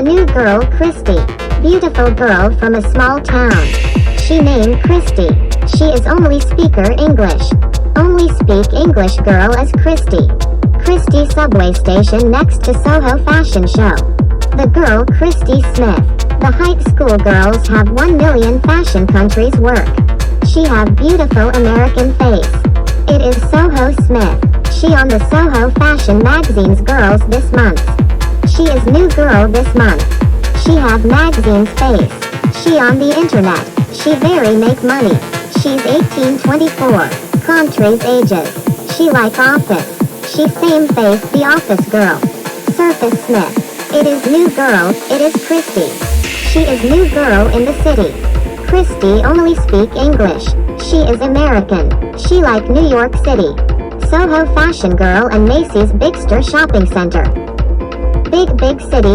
new girl Chrystie. Beautiful girl from a small town. She named Chrystie. She is only speaker English. Only speak English girl as Chrystie. Chrystie subway station next to Soho fashion show. The girl Chrystie Smith. The high school girls have 1 million fashion countries work. She have beautiful American face. It is Soho Smith. She on the Soho fashion magazine's girls this month. She is new girl this month. She have magazine's face. She on the internet. She very make money. She's 18-24. Countries ages. She like office. She same face the office girl. Surface Smith. It is new girl, it is Chrystie. She is new girl in the city. Chrystie only speak English. She is American. She like New York City. Soho fashion girl and Macy's Bigster shopping center. Big city.